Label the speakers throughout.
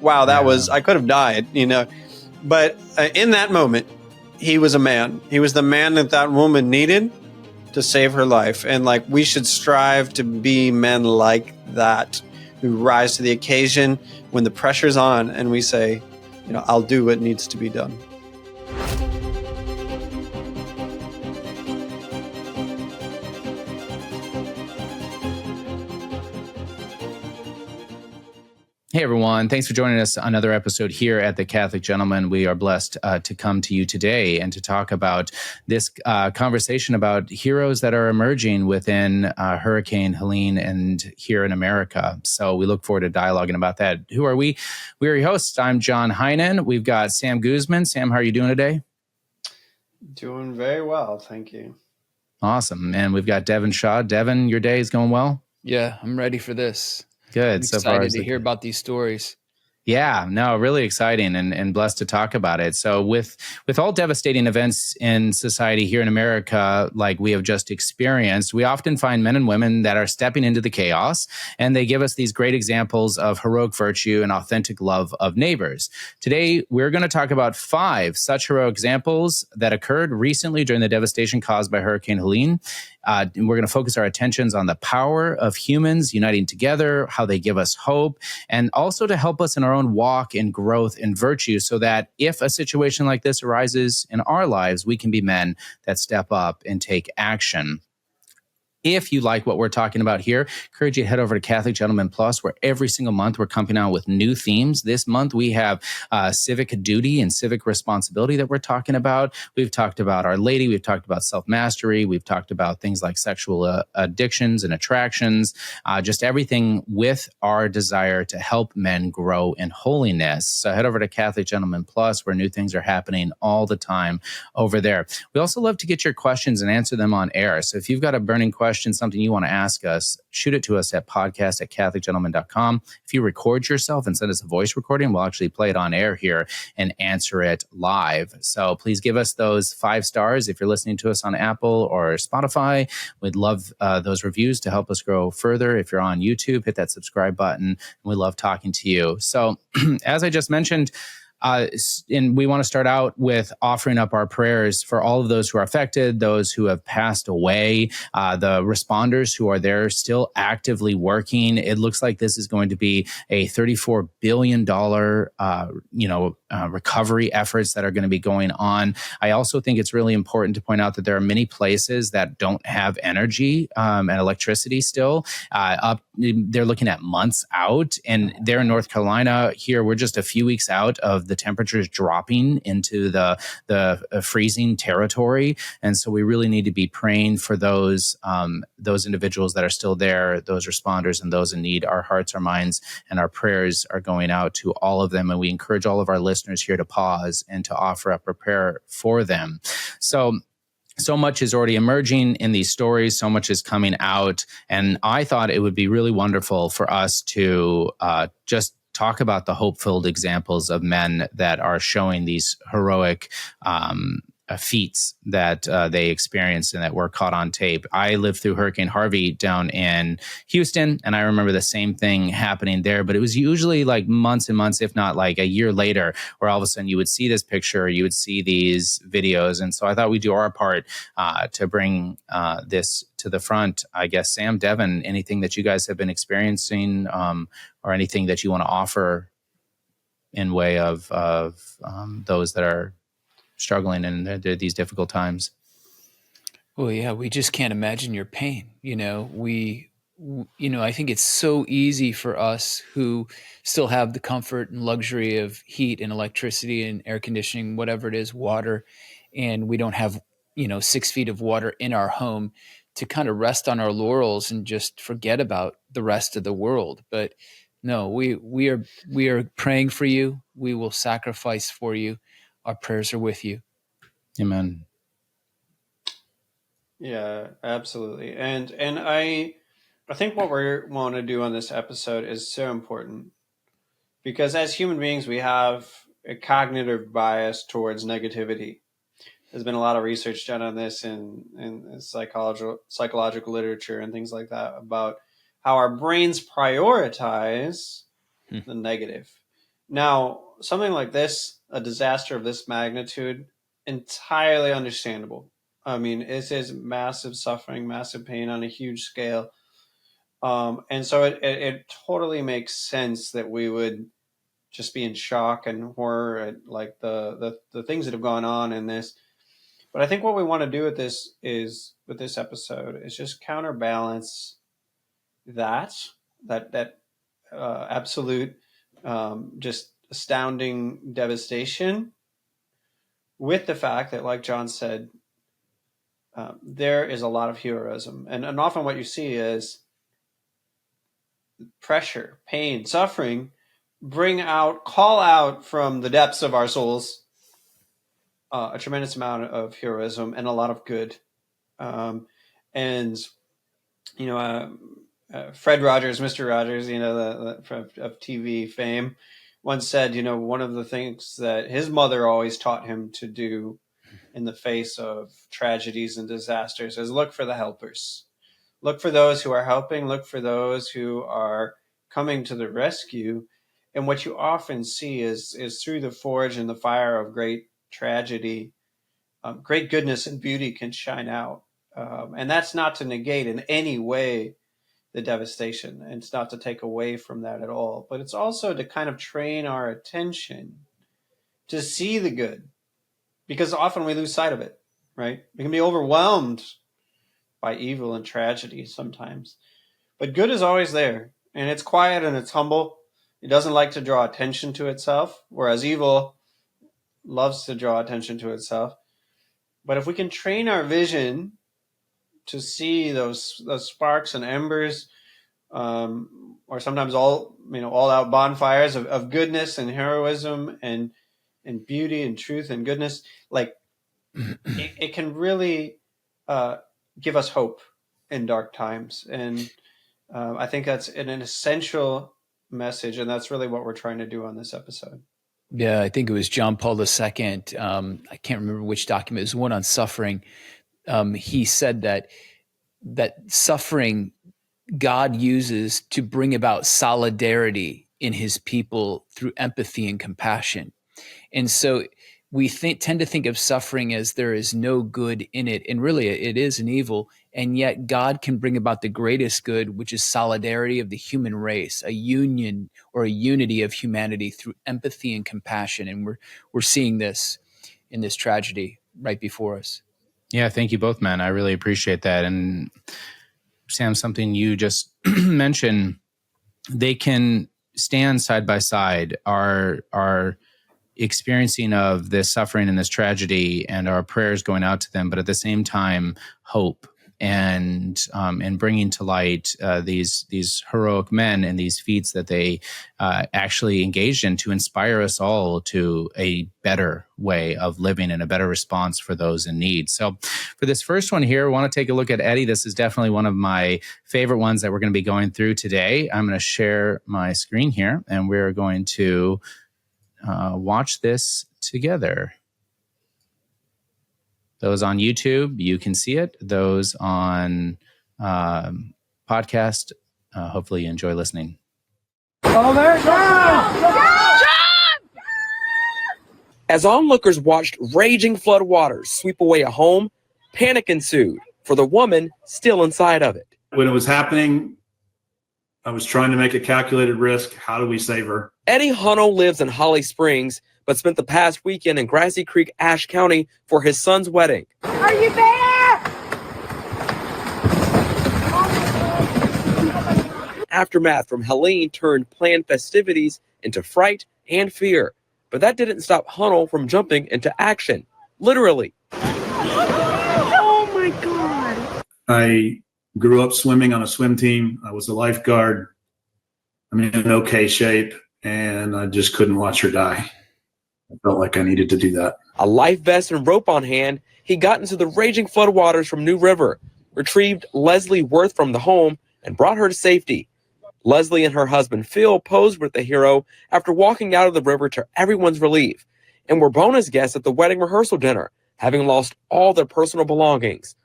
Speaker 1: wow, I could have died, But in that moment, he was a man. He was the man that woman needed to save her life. And like, we should strive to be men like that, who rise to the occasion when the pressure's on and we say, I'll do what needs to be done.
Speaker 2: Hey, everyone. Thanks for joining us on another episode here at The Catholic Gentleman. We are blessed to come to you today and to talk about this conversation about heroes that are emerging within Hurricane Helene and here in America. So we look forward to dialoguing about that. Who are we? We are your hosts. I'm John Heinen. We've got Sam Guzman. Sam, how are you doing today?
Speaker 1: Doing very well. Thank you.
Speaker 2: Awesome. And we've got Devin Schadt. Devin, your day is going well?
Speaker 3: Yeah, I'm ready for this.
Speaker 2: Good.
Speaker 3: I'm excited to hear about these stories.
Speaker 2: Yeah, no, really exciting and blessed to talk about it. So with all devastating events in society here in America, like we have just experienced, we often find men and women that are stepping into the chaos, and they give us these great examples of heroic virtue and authentic love of neighbors. Today, we're going to talk about 5 such heroic examples that occurred recently during the devastation caused by Hurricane Helene. And we're going to focus our attentions on the power of humans uniting together, how they give us hope, and also to help us in our own walk and growth and virtue, so that if a situation like this arises in our lives, we can be men that step up and take action. If you like what we're talking about here, I encourage you to head over to Catholic Gentleman Plus, where every single month we're coming out with new themes. This month we have civic duty and civic responsibility that we're talking about. We've talked about Our Lady. We've talked about self-mastery. We've talked about things like sexual addictions and attractions, just everything with our desire to help men grow in holiness. So head over to Catholic Gentleman Plus, where new things are happening all the time over there. We also love to get your questions and answer them on air. So if you've got a burning question, something you want to ask us, shoot it to us at podcast@catholicgentleman.com. If you record yourself and send us a voice recording, we'll actually play it on air here and answer it live. So please give us those 5 stars if you're listening to us on Apple or Spotify. We'd love those reviews to help us grow further. If you're on YouTube, hit that subscribe button. And we love talking to you. So as I just mentioned, and we want to start out with offering up our prayers for all of those who are affected, those who have passed away, the responders who are there still actively working. It looks like this is going to be a $34 billion, recovery efforts that are going to be going on. I also think it's really important to point out that there are many places that don't have energy and electricity still. They're looking at months out, and there in North Carolina, here we're just a few weeks out of the temperatures dropping into the freezing territory, and so we really need to be praying for those individuals that are still there, those responders, and those in need. Our hearts, our minds, and our prayers are going out to all of them, and we encourage all of our listeners here to pause and to offer up a prayer for them. So much is already emerging in these stories. So much is coming out. And I thought it would be really wonderful for us to just talk about the hope-filled examples of men that are showing these heroic feats that they experienced and that were caught on tape. I lived through Hurricane Harvey down in Houston, and I remember the same thing happening there, but it was usually like months and months, if not like a year later, where all of a sudden you would see this picture, you would see these videos. And so I thought we'd do our part to bring this to the front. I guess, Sam, Devin, anything that you guys have been experiencing or anything that you want to offer in way of those that are struggling in these difficult times?
Speaker 3: Well, yeah, we just can't imagine your pain. I think it's so easy for us who still have the comfort and luxury of heat and electricity and air conditioning, whatever it is, water, and we don't have, 6 feet of water in our home, to kind of rest on our laurels and just forget about the rest of the world. But no, we are praying for you. We will sacrifice for you. Our prayers are with you.
Speaker 2: Amen.
Speaker 1: Yeah, absolutely. And I think what we want to do on this episode is so important, because as human beings, we have a cognitive bias towards negativity. There's been a lot of research done on this in psychological literature and things like that, about how our brains prioritize the negative. Now, something like this, a disaster of this magnitude, entirely understandable. I mean, it is massive suffering, massive pain on a huge scale. And so it totally makes sense that we would just be in shock and horror at like the things that have gone on in this. But I think what we want to do with this episode is just counterbalance that absolute just astounding devastation with the fact that, like John said, there is a lot of heroism, and often what you see is pressure, pain, suffering call out from the depths of our souls a tremendous amount of heroism and a lot of good. And Fred Rogers, Mr. Rogers, of TV fame, once said, one of the things that his mother always taught him to do in the face of tragedies and disasters is look for the helpers. Look for those who are helping. Look for those who are coming to the rescue. And what you often see is through the forge and the fire of great tragedy, great goodness and beauty can shine out. And that's not to negate in any way the devastation. And it's not to take away from that at all. But it's also to kind of train our attention to see the good, because often we lose sight of it, right? We can be overwhelmed by evil and tragedy sometimes. But good is always there. And it's quiet and it's humble. It doesn't like to draw attention to itself, whereas evil loves to draw attention to itself. But if we can train our vision to see those sparks and embers, or sometimes all out bonfires of goodness and heroism and beauty and truth and goodness, like it can really give us hope in dark times. And I think that's an essential message, and that's really what we're trying to do on this episode.
Speaker 3: Yeah, I think it was John Paul II. I can't remember which document. It was one on suffering. He said that suffering God uses to bring about solidarity in his people through empathy and compassion. And so we tend to think of suffering as there is no good in it. And really, it is an evil. And yet God can bring about the greatest good, which is solidarity of the human race, a union or a unity of humanity through empathy and compassion. And we're seeing this in this tragedy right before us.
Speaker 2: Yeah, thank you both, man. I really appreciate that. And Sam, something you just mentioned, they can stand side by side, our experiencing of this suffering and this tragedy, and our prayers going out to them, but at the same time, hope and bringing to light these heroic men and these feats that they actually engaged in to inspire us all to a better way of living and a better response for those in need. So for this first one here, I want to take a look at Eddie. This is definitely one of my favorite ones that we're going to be going through today. I'm going to share my screen here, and we're going to watch this together. Those on YouTube, you can see it. Those on podcast, hopefully you enjoy listening.
Speaker 4: Oh, there it goes! As onlookers watched raging flood waters sweep away a home, panic ensued for the woman still inside of it.
Speaker 5: When it was happening, I was trying to make a calculated risk. How do we save her?
Speaker 4: Eddie Hunnell lives in Holly Springs, but spent the past weekend in Grassy Creek, Ashe County for his son's wedding.
Speaker 6: Are you there?
Speaker 4: Aftermath from Helene turned planned festivities into fright and fear. But that didn't stop Hunnell from jumping into action. Literally.
Speaker 6: Oh my God.
Speaker 5: I grew up swimming on a swim team. I was a lifeguard. I'm in okay shape, and I just couldn't watch her die. I felt like I needed to do that.
Speaker 4: A life vest and rope on hand, he got into the raging floodwaters from New River, retrieved Leslie Worth from the home, and brought her to safety. Leslie and her husband Phil posed with the hero after walking out of the river to everyone's relief, and were bonus guests at the wedding rehearsal dinner, having lost all their personal belongings.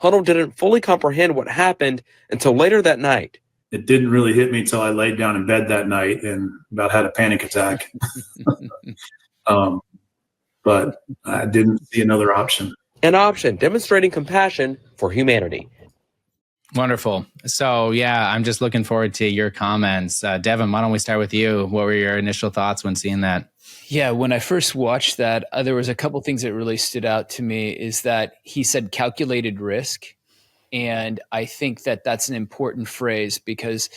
Speaker 4: Hunnell didn't fully comprehend what happened until later that night.
Speaker 5: it didn't really hit me till I laid down in bed that night and about had a panic attack. But I didn't see another option.
Speaker 4: An option, demonstrating compassion for humanity.
Speaker 2: Wonderful. So, yeah, I'm just looking forward to your comments. Devin, why don't we start with you? What were your initial thoughts when seeing that?
Speaker 3: Yeah, when I first watched that, there was a couple things that really stood out to me. Is that he said calculated risk. And I think that that's an important phrase, because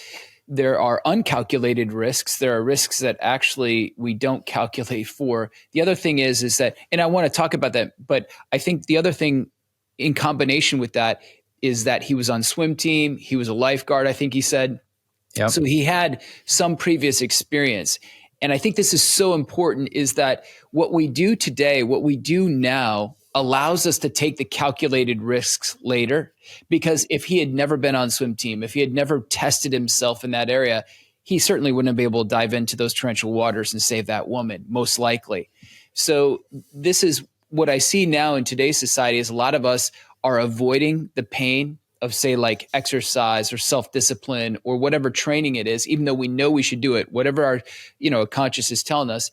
Speaker 3: there are uncalculated risks. There are risks that actually we don't calculate for. The other thing is that, and I want to talk about that, but I think the other thing in combination with that is that he was on swim team. He was a lifeguard, I think he said.
Speaker 2: Yep.
Speaker 3: So he had some previous experience. And I think this is so important, is that what we do today, what we do now, allows us to take the calculated risks later. Because if he had never been on swim team, if he had never tested himself in that area, he certainly wouldn't be able to dive into those torrential waters and save that woman, most likely. So this is what I see now in today's society, is a lot of us are avoiding the pain of, say, like exercise or self-discipline or whatever training it is, even though we know we should do it, whatever our, conscience is telling us.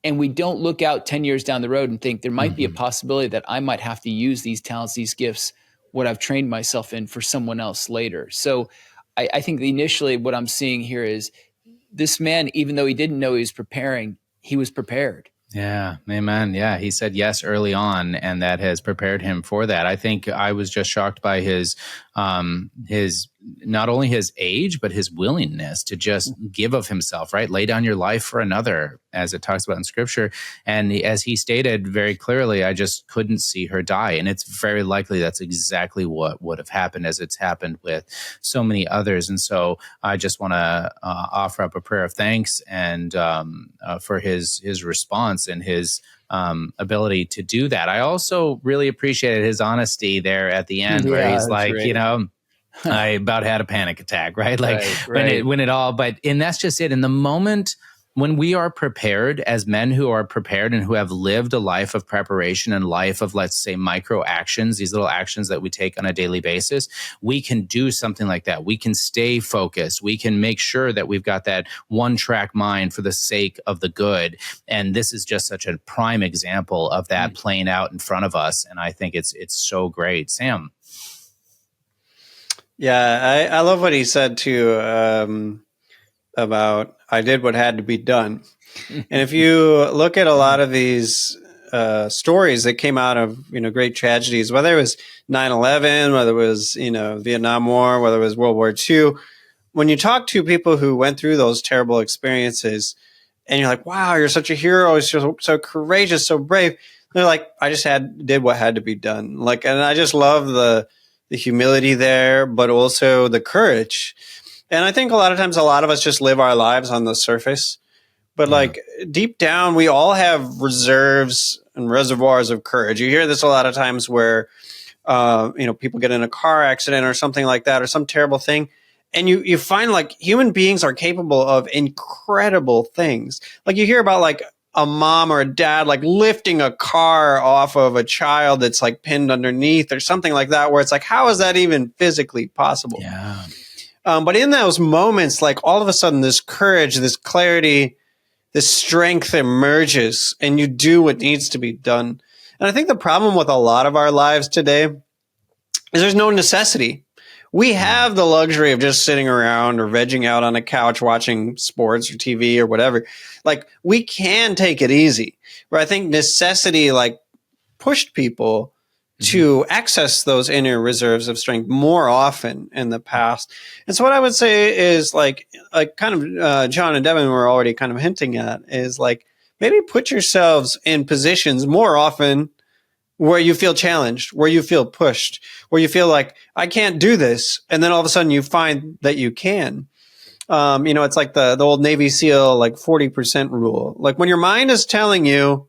Speaker 3: And we don't look out 10 years down the road and think there might be a possibility that I might have to use these talents, these gifts, what I've trained myself in, for someone else later. So I think initially what I'm seeing here is this man, even though he didn't know he was preparing, he was prepared.
Speaker 2: Yeah, amen. Yeah, he said yes early on, and that has prepared him for that. I think I was just shocked by his not only his age, but his willingness to just give of himself, right? Lay down your life for another, as it talks about in Scripture. And as he stated very clearly, I just couldn't see her die. And it's very likely that's exactly what would have happened, as it's happened with so many others. And so I just want to offer up a prayer of thanks and for his response and his ability to do that. I also really appreciated his honesty there at the end, where he's like,
Speaker 3: right.
Speaker 2: I about had a panic attack, right? Like
Speaker 3: right.
Speaker 2: when it all, and that's just it. In the moment when we are prepared, as men who are prepared and who have lived a life of preparation and life of, let's say, micro actions, these little actions that we take on a daily basis, we can do something like that. We can stay focused. We can make sure that we've got that one track mind for the sake of the good. And this is just such a prime example of that playing out in front of us. And I think it's so great. Sam.
Speaker 1: Yeah, I love what he said too, about I did what had to be done. And if you look at a lot of these stories that came out of great tragedies, whether it was 9/11, whether it was Vietnam War, whether it was World War II, when you talk to people who went through those terrible experiences, and you're like, "Wow, you're such a hero! You're so courageous, so brave." They're like, "I just did what had to be done." Like, and I just love the humility there, but also the courage. And I think a lot of times, a lot of us just live our lives on the surface, but like deep down, we all have reserves and reservoirs of courage. You hear this a lot of times where, people get in a car accident or something like that, or some terrible thing. And you find like human beings are capable of incredible things. Like you hear about like a mom or a dad like lifting a car off of a child that's like pinned underneath or something like that, where it's like, how is that even physically possible?
Speaker 2: Yeah.
Speaker 1: But in those moments, like all of a sudden this courage, this clarity, this strength emerges, and you do what needs to be done. And I think the problem with a lot of our lives today is there's no necessity. We have the luxury of just sitting around or vegging out on a couch watching sports or TV or whatever. Like we can take it easy. Where I think necessity like pushed people to access those inner reserves of strength more often in the past. And so what I would say is like kind of John and Devin were already kind of hinting at is like maybe put yourselves in positions more often where you feel challenged, where you feel pushed, where you feel like I can't do this. And then all of a sudden you find that you can. It's like the old Navy SEAL, like 40% rule. Like when your mind is telling you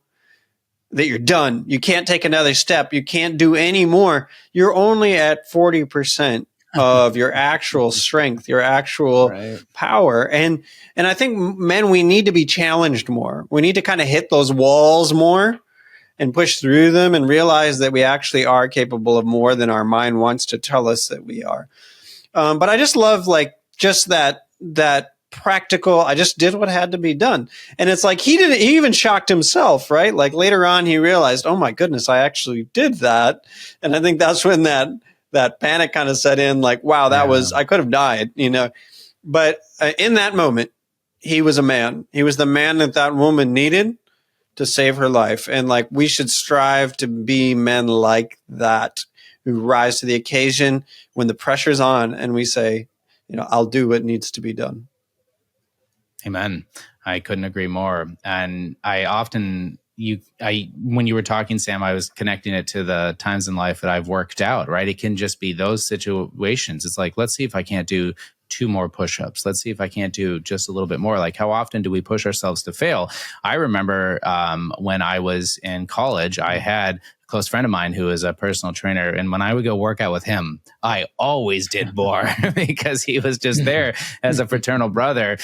Speaker 1: that you're done, you can't take another step, you can't do any more, you're only at 40% of your actual strength, your actual power. And I think men, we need to be challenged more. We need to kind of hit those walls more and push through them and realize that we actually are capable of more than our mind wants to tell us that we are. But I just love like just that practical, I just did what had to be done. And it's like he even shocked himself, right? Like later on he realized, oh my goodness, I actually did that. And I think that's when that panic kind of set in, like, wow, I could have died, but in that moment, he was a man. He was the man that woman needed to save her life. And like, we should strive to be men like that, who rise to the occasion when the pressure's on and we say, I'll do what needs to be done.
Speaker 2: Amen. I couldn't agree more. And I often, when you were talking, Sam, I was connecting it to the times in life that I've worked out, right? It can just be those situations. It's like, let's see if I can't do 2 more push-ups. Let's see if I can't do just a little bit more. Like, how often do we push ourselves to fail? I remember when I was in college, I had a close friend of mine who is a personal trainer. And when I would go work out with him, I always did more because he was just there as a fraternal brother,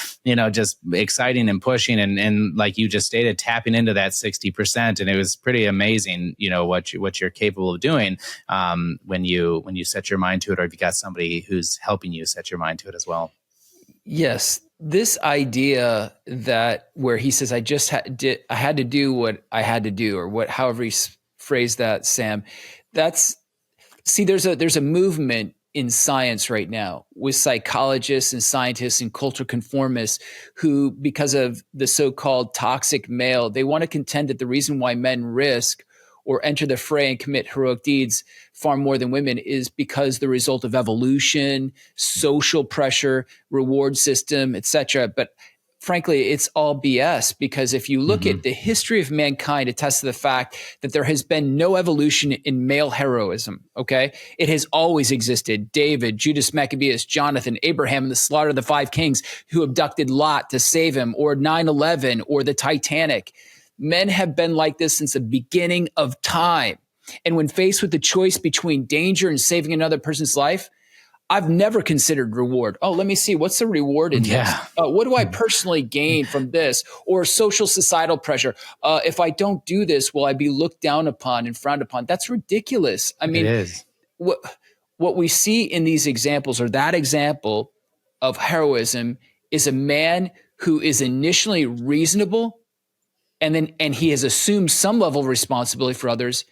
Speaker 2: just exciting and pushing. And like you just stated, tapping into that 60%. And it was pretty amazing, what you're capable of doing when you set your mind to it, or if you got somebody who's helping you set your mind to it as well. Yes.
Speaker 3: This idea that where he says, I had to do what I had to do, or however he phrased that, Sam, there's a movement in science right now with psychologists and scientists and cultural conformists who, because of the so-called toxic male, they want to contend that the reason why men risk or enter the fray and commit heroic deeds far more than women is because the result of evolution, social pressure, reward system, etc. But frankly, it's all BS, because if you look at the history of mankind, it attests to the fact that there has been no evolution in male heroism, okay? It has always existed. David, Judas Maccabeus, Jonathan, Abraham, and the slaughter of the 5 kings who abducted Lot to save him, or 9/11, or the Titanic. Men have been like this since the beginning of time. And when faced with the choice between danger and saving another person's life, I've never considered reward. Oh, let me see. What's the reward in this? What do I personally gain from this? Or social societal pressure. If I don't do this, will I be looked down upon and frowned upon? That's ridiculous. I mean,
Speaker 2: it is.
Speaker 3: What we see in these examples, or that example of heroism, is a man who is initially reasonable, and he has assumed some level of responsibility for others.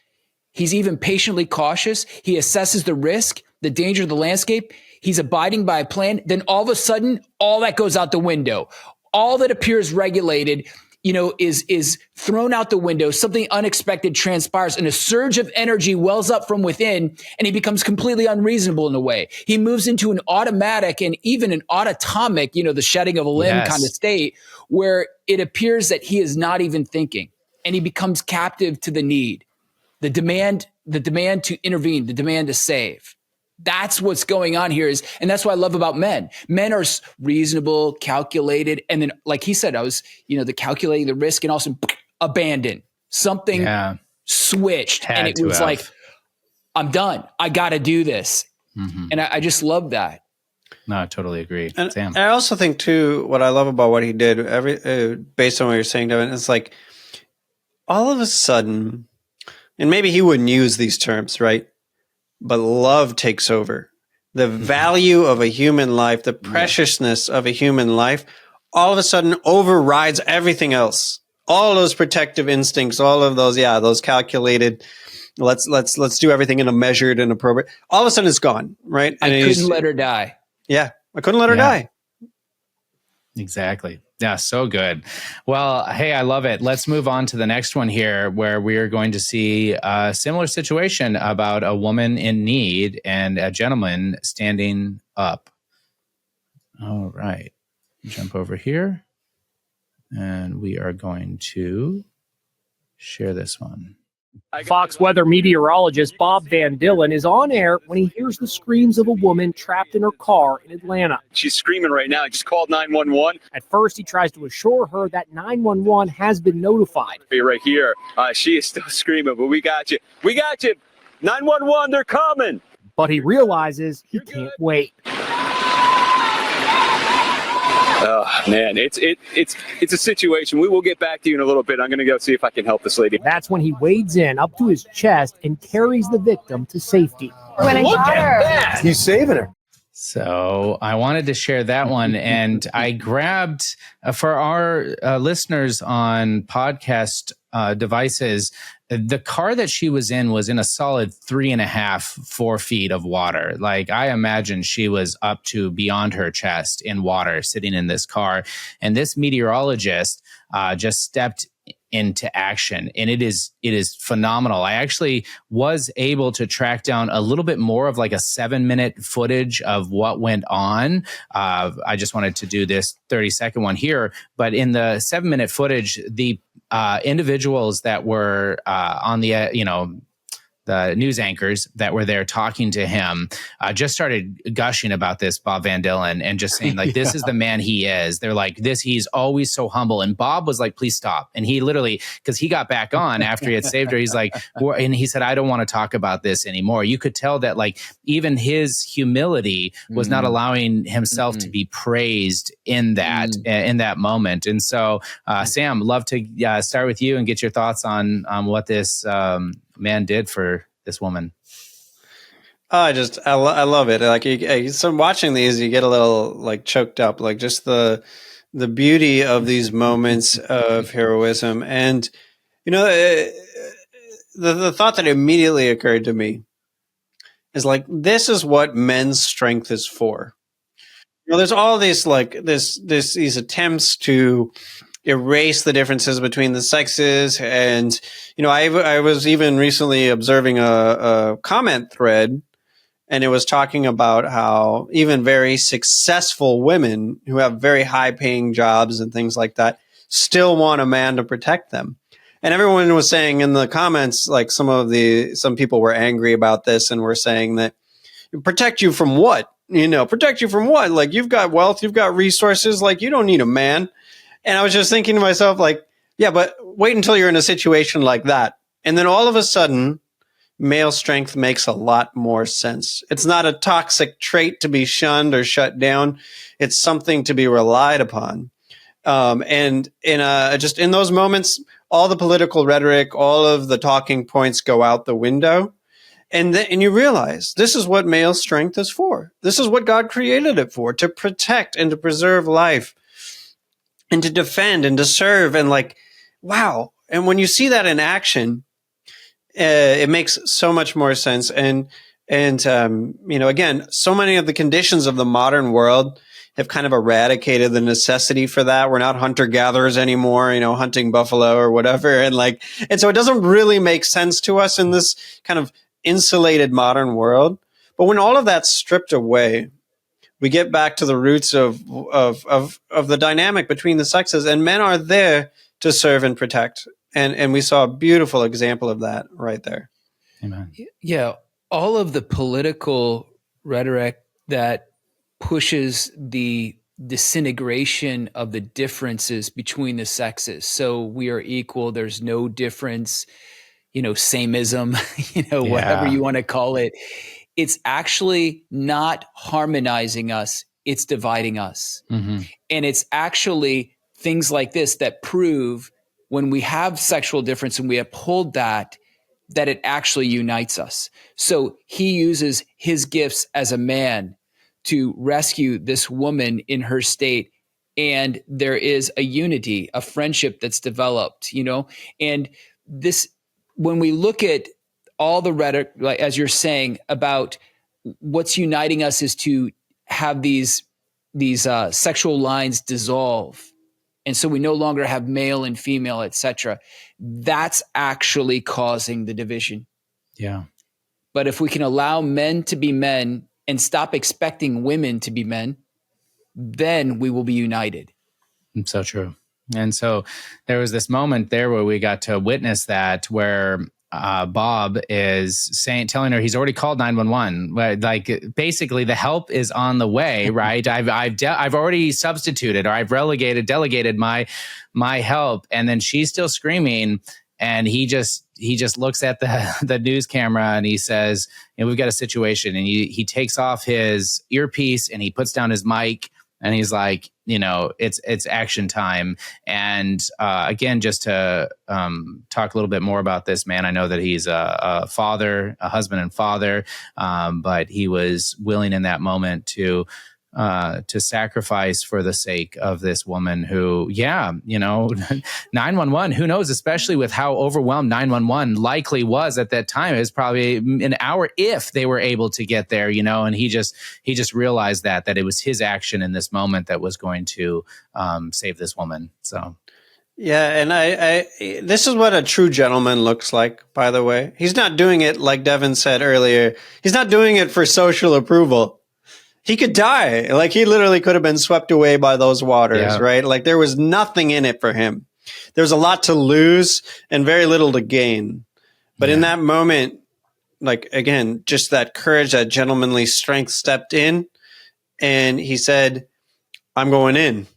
Speaker 3: He's even patiently cautious. He assesses the risk, the danger of the landscape. He's abiding by a plan. Then all of a sudden, all that goes out the window. All that appears regulated, is thrown out the window. Something unexpected transpires, and a surge of energy wells up from within, and he becomes completely unreasonable in a way. He moves into an automatic and even an autotomic, the shedding of a limb kind of state, where it appears that he is not even thinking, and he becomes captive to the need. The demand to intervene, the demand to save. That's what's going on here and that's what I love about men. Men are reasonable, calculated. And then, like he said, I was, the calculating the risk, and also abandon. Something switched. And it was like, I'm done. I got to do this. And I just love that.
Speaker 2: No, I totally agree.
Speaker 1: And
Speaker 2: Sam.
Speaker 1: I also think too, what I love about what he did, based on what you're saying, Devin, it's like all of a sudden, and maybe he wouldn't use these terms, right? But love takes over. The value of a human life, the preciousness of a human life, all of a sudden overrides everything else. All those protective instincts, all of those, those calculated, let's do everything in a measured and appropriate. All of a sudden it's gone, right?
Speaker 3: I couldn't let her die.
Speaker 1: Yeah, I couldn't let her die.
Speaker 2: Exactly. Yeah, so good. Well, hey, I love it. Let's move on to the next one here, where we are going to see a similar situation about a woman in need and a gentleman standing up. All right. Jump over here. And we are going to share this one.
Speaker 7: Fox weather meteorologist Bob Van Dillen is on air when he hears the screams of a woman trapped in her car in Atlanta.
Speaker 8: She's screaming right now. I just called 911.
Speaker 7: At first, he tries to assure her that 911 has been notified.
Speaker 8: Be right here. She is still screaming, but we got you. We got you. 911, they're coming.
Speaker 7: But he realizes he can't wait.
Speaker 8: Oh, man, it's a situation. We will get back to you in a little bit. I'm going to go see if I can help this lady.
Speaker 7: That's when he wades in up to his chest and carries the victim to safety.
Speaker 6: When I got her.
Speaker 9: He's saving her.
Speaker 2: So I wanted to share that one. And I grabbed for our listeners on podcast devices, the car that she was in a solid 3.5, 4 feet of water. Like, I imagine she was up to beyond her chest in water sitting in this car. And this meteorologist just stepped into action, and it is phenomenal. I actually was able to track down a little bit more of like a 7-minute footage of what went on. I just wanted to do this 30-second one here, but in the 7-minute footage, the individuals that were on the the news anchors that were there talking to him just started gushing about this Bob Van Dillen and just saying, like, this is the man he is. They're like, he's always so humble. And Bob was like, please stop. And he literally, because he got back on after he had saved her, he's like, and he said, I don't want to talk about this anymore. You could tell that, like, even his humility was not allowing himself to be praised in that moment. And so, Sam, love to start with you and get your thoughts on what this man did for this woman.
Speaker 1: I love it. Like, so watching these, you get a little like choked up, like just the beauty of these moments of heroism. And, the thought that immediately occurred to me is like, this is what men's strength is for. There's all these these attempts to erase the differences between the sexes. And, I was even recently observing a comment thread, and it was talking about how even very successful women who have very high paying jobs and things like that still want a man to protect them. And everyone was saying in the comments, like some people were angry about this and were saying that, protect you from what? Protect you from what? Like, you've got wealth, you've got resources, like, you don't need a man. And I was just thinking to myself, like, yeah, but wait until you're in a situation like that. And then all of a sudden, male strength makes a lot more sense. It's not a toxic trait to be shunned or shut down. It's something to be relied upon. And just in those moments, all the political rhetoric, all of the talking points go out the window. And you realize this is what male strength is for. This is what God created it for, to protect and to preserve life, and to defend and to serve. And like, wow. And when you see that in action, it makes so much more sense. And again, so many of the conditions of the modern world have kind of eradicated the necessity for that. We're not hunter gatherers anymore, hunting buffalo or whatever. And so it doesn't really make sense to us in this kind of insulated modern world. But when all of that's stripped away, we get back to the roots of the dynamic between the sexes, and men are there to serve and protect. And we saw a beautiful example of that right there.
Speaker 2: Amen.
Speaker 3: Yeah. All of the political rhetoric that pushes the disintegration of the differences between the sexes. So we are equal. There's no difference, sameism, whatever you want to call it. It's actually not harmonizing us. It's dividing us. Mm-hmm. And it's actually things like this that prove when we have sexual difference and we uphold that it actually unites us. So he uses his gifts as a man to rescue this woman in her state. And there is a unity, a friendship that's developed, and this, when we look at all the rhetoric, like as you're saying, about what's uniting us is to have these sexual lines dissolve. And so we no longer have male and female, etc. That's actually causing the division.
Speaker 2: Yeah.
Speaker 3: But if we can allow men to be men and stop expecting women to be men, then we will be united.
Speaker 2: It's so true. And so there was this moment there where we got to witness that, where Bob is telling her he's already called 911. Like, basically the help is on the way, right? I've already substituted, or I've delegated my help, and then she's still screaming, and he just looks at the news camera and he says, we've got a situation, and he takes off his earpiece and he puts down his mic and he's like, it's action time. And again, just to talk a little bit more about this man, I know that he's a father, a husband and father, but he was willing in that moment to sacrifice for the sake of this woman who, 911, who knows, especially with how overwhelmed 911 likely was at that time. It was probably an hour if they were able to get there, and he just realized that it was his action in this moment that was going to save this woman. So.
Speaker 1: Yeah, and I this is what a true gentleman looks like, by the way. He's not doing it like Devin said earlier. He's not doing it for social approval. He could die. Like, he literally could have been swept away by those waters, right? Like, there was nothing in it for him. There's a lot to lose and very little to gain. But in that moment, like, again, just that courage, that gentlemanly strength stepped in, and he said, I'm going in.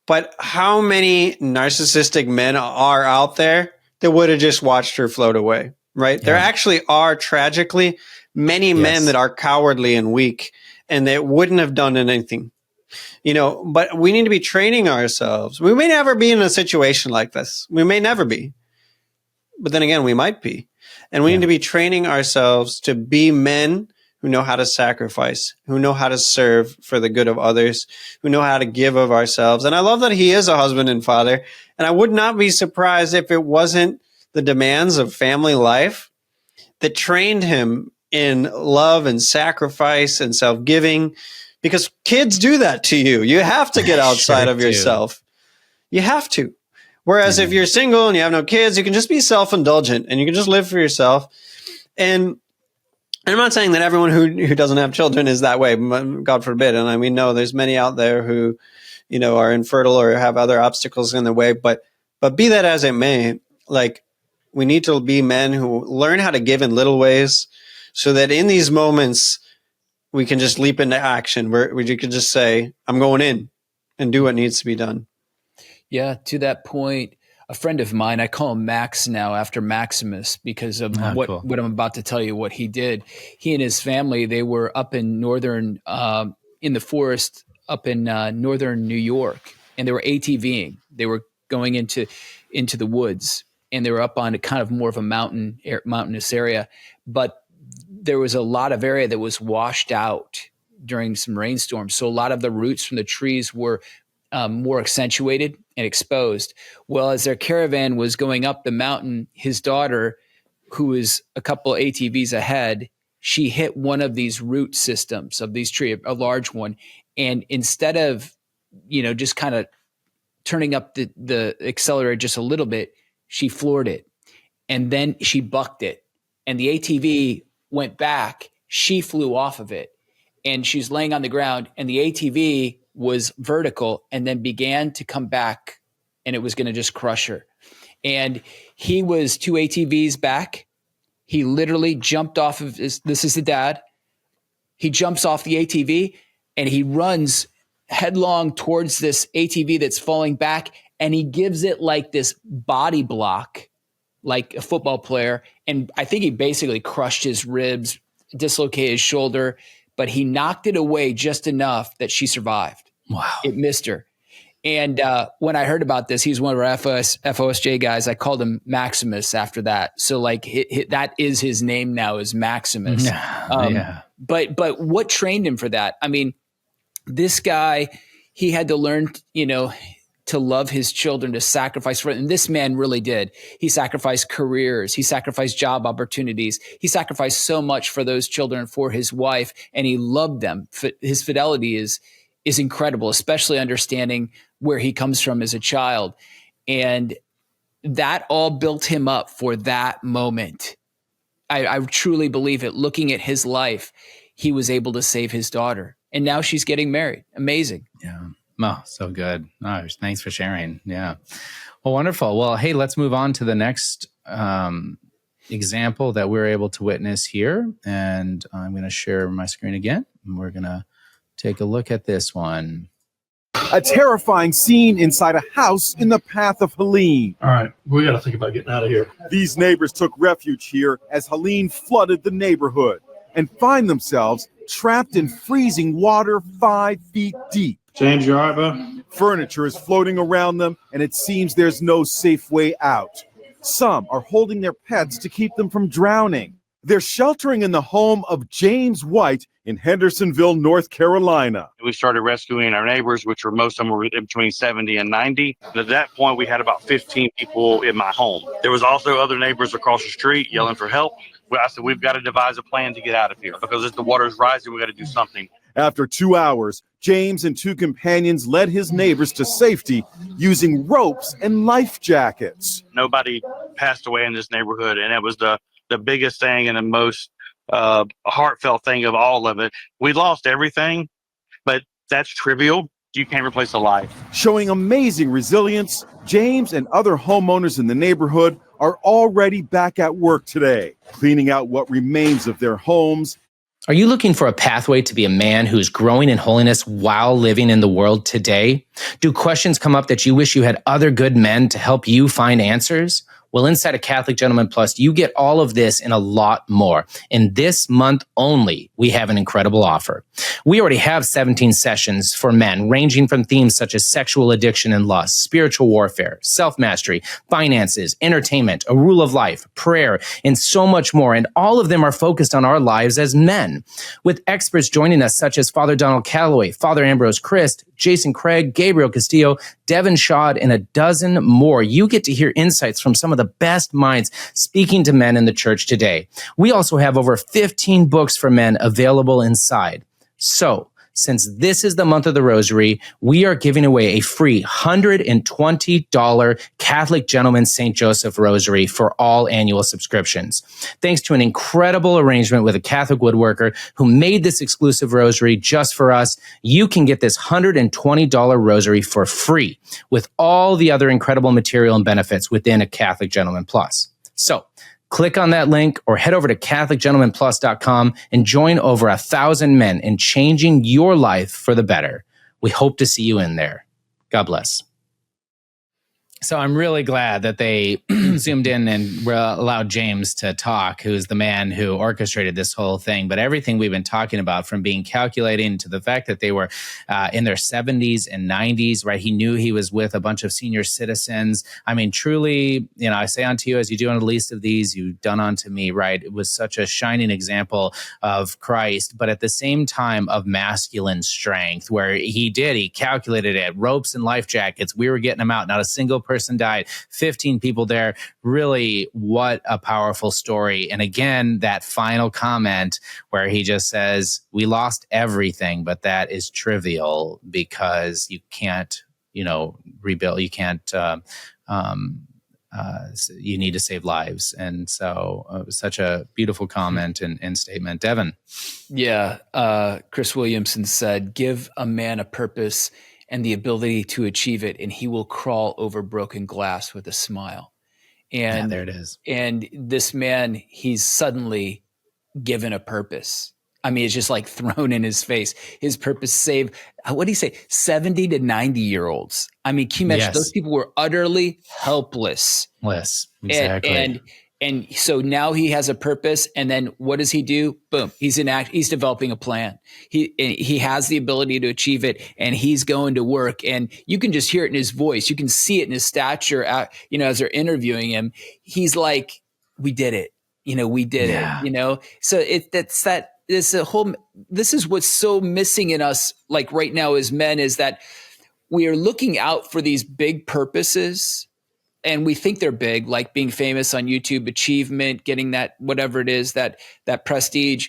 Speaker 1: But how many narcissistic men are out there that would have just watched her float away, right? There actually are, tragically, many men that are cowardly and weak, and they wouldn't have done anything, but we need to be training ourselves. We may never be in a situation like this. We may never be, but then again, we might be. And we need to be training ourselves to be men who know how to sacrifice, who know how to serve for the good of others, who know how to give of ourselves. And I love that he is a husband and father. And I would not be surprised if it wasn't the demands of family life that trained him in love and sacrifice and self-giving, because kids do that to you. You have to get outside of yourself. You have to. Whereas if you're single and you have no kids, you can just be self-indulgent and you can just live for yourself. And I'm not saying that everyone who doesn't have children is that way, God forbid. And we know there's many out there who, are infertile or have other obstacles in their way. But be that as it may, like, we need to be men who learn how to give in little ways, so that in these moments, we can just leap into action where you can just say, I'm going in, and do what needs to be done.
Speaker 3: Yeah, to that point, a friend of mine, I call him Max now after Maximus because of what I'm about to tell you, what he did. He and his family, they were up in northern, in the forest up in northern New York, and they were ATVing. They were going into the woods, and they were up on a kind of more of a mountainous area. But there was a lot of area that was washed out during some rainstorms. So a lot of the roots from the trees were more accentuated and exposed. Well, as their caravan was going up the mountain, his daughter, who was a couple ATVs ahead, she hit one of these root systems of these trees, a large one. And instead of, just kind of turning up the accelerator just a little bit, she floored it. And then she bucked it. And the ATV went back. She flew off of it. And she's laying on the ground, and the ATV was vertical and then began to come back, and it was going to just crush her. And he was 2 ATVs back. He literally jumped off of this is the dad. He jumps off the ATV and he runs headlong towards this ATV that's falling back, and he gives it like this body block, like a football player. And I think he basically crushed his ribs, dislocated his shoulder, but he knocked it away just enough that she survived.
Speaker 2: Wow.
Speaker 3: It missed her. And when I heard about this, he's one of our FOSJ guys. I called him Maximus after that. So like that is his name now, is Maximus. But what trained him for that? I mean, this guy, he had to learn, to love his children, to sacrifice for it. And this man really did. He sacrificed careers. He sacrificed job opportunities. He sacrificed so much for those children, for his wife, and he loved them. His fidelity is incredible, especially understanding where he comes from as a child. And that all built him up for that moment. I truly believe it. Looking at his life, he was able to save his daughter. And now she's getting married. Amazing.
Speaker 2: Yeah. Oh, so good. Oh, thanks for sharing. Yeah. Well, wonderful. Well, hey, let's move on to the next example that we're able to witness here. And I'm going to share my screen again. And we're going to take a look at this one.
Speaker 9: A terrifying scene inside a house in the path of Helene.
Speaker 10: All right, we got to think about getting out of here.
Speaker 9: These neighbors took refuge here as Helene flooded the neighborhood and find themselves trapped in freezing water 5 feet deep.
Speaker 10: James, you all right, bud?
Speaker 9: Furniture is floating around them, and it seems there's no safe way out. Some are holding their pets to keep them from drowning. They're sheltering in the home of James White in Hendersonville, North Carolina.
Speaker 11: We started rescuing our neighbors, which were most of them were between 70 and 90. And at that point, we had about 15 people in my home. There was also other neighbors across the street yelling for help. I said, we've got to devise a plan to get out of here because as the water is rising, we got to do something.
Speaker 9: After 2 hours, James and two companions led his neighbors to safety using ropes and life jackets.
Speaker 11: Nobody passed away in this neighborhood, and it was the biggest thing and the most heartfelt thing of all of it. We lost everything, but that's trivial. You can't replace a life.
Speaker 9: Showing amazing resilience, James and other homeowners in the neighborhood are already back at work today, cleaning out what remains of their homes.
Speaker 2: Are you looking for a pathway to be a man who's growing in holiness while living in the world today? Do questions come up that you wish you had other good men to help you find answers? Well, inside of Catholic Gentleman Plus, you get all of this and a lot more. And this month only, we have an incredible offer. We already have 17 sessions for men, ranging from themes such as sexual addiction and lust, spiritual warfare, self-mastery, finances, entertainment, a rule of life, prayer, and so much more. And all of them are focused on our lives as men, with experts joining us such as Father Donald Calloway, Father Ambrose Christ, Jason Craig, Gabriel Castillo, Devin Schadt, and a dozen more. You get to hear insights from some of the best minds speaking to men in the church today. We also have over 15 books for men available inside. So, since this is the month of the Rosary, we are giving away a free $120 Catholic Gentleman St. Joseph Rosary for all annual subscriptions. Thanks to an incredible arrangement with a Catholic woodworker who made this exclusive rosary just for us, you can get this $120 rosary for free with all the other incredible material and benefits within a Catholic Gentleman Plus. So, click on that link or head over to CatholicGentlemanPlus.com and join over 1,000 men in changing your life for the better. We hope to see you in there. God bless. So I'm really glad that they zoomed in and allowed James to talk, who's the man who orchestrated this whole thing. But everything we've been talking about, from being calculating to the fact that they were in their 70s and 90s, right? He knew he was with a bunch of senior citizens. I mean, truly, I say unto you, as you do on the least of these, you've done unto me, right? It was such a shining example of Christ, but at the same time of masculine strength, where he calculated it, ropes and life jackets. We were getting them out. Not a single person died, 15 people there. Really, what a powerful story. And again, that final comment where he just says, we lost everything, but that is trivial because you can't, rebuild. You can't, you need to save lives. And so it was such a beautiful comment and statement. Devin.
Speaker 3: Yeah. Chris Williamson said, give a man a purpose and the ability to achieve it, and he will crawl over broken glass with a smile. And
Speaker 2: there it is.
Speaker 3: And this man, he's suddenly given a purpose. I mean, it's just like thrown in his face. His purpose saved, what did he say? 70 to 90-year-olds. I mean, can you imagine? Those people were utterly helpless.
Speaker 2: Yes, exactly.
Speaker 3: And so now he has a purpose, and then what does he do? Boom, he's developing a plan. He has the ability to achieve it, and he's going to work. And you can just hear it in his voice. You can see it in his stature. As they're interviewing him, he's like, "We did it. We did it." So this is what's so missing in us, like right now as men, is that we are looking out for these big purposes. And we think they're big, like being famous on YouTube, achievement, getting that, whatever it is, that prestige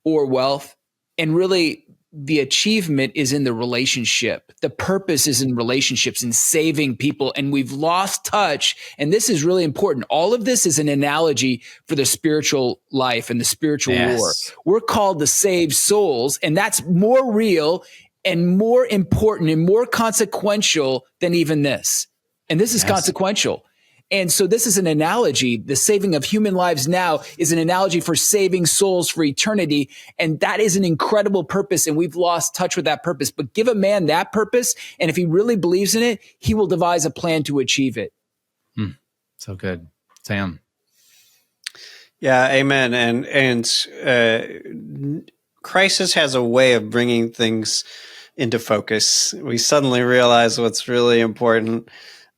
Speaker 3: or wealth. And really, the achievement is in the relationship. The purpose is in relationships, in saving people. And we've lost touch. And this is really important. All of this is an analogy for the spiritual life and the spiritual war. We're called to save souls. And that's more real and more important and more consequential than even this. And this is consequential. And so this is an analogy. The saving of human lives now is an analogy for saving souls for eternity. And that is an incredible purpose. And we've lost touch with that purpose. But give a man that purpose, and if he really believes in it, he will devise a plan to achieve it.
Speaker 2: So good. Sam.
Speaker 1: Yeah, amen. And crisis has a way of bringing things into focus. We suddenly realize what's really important.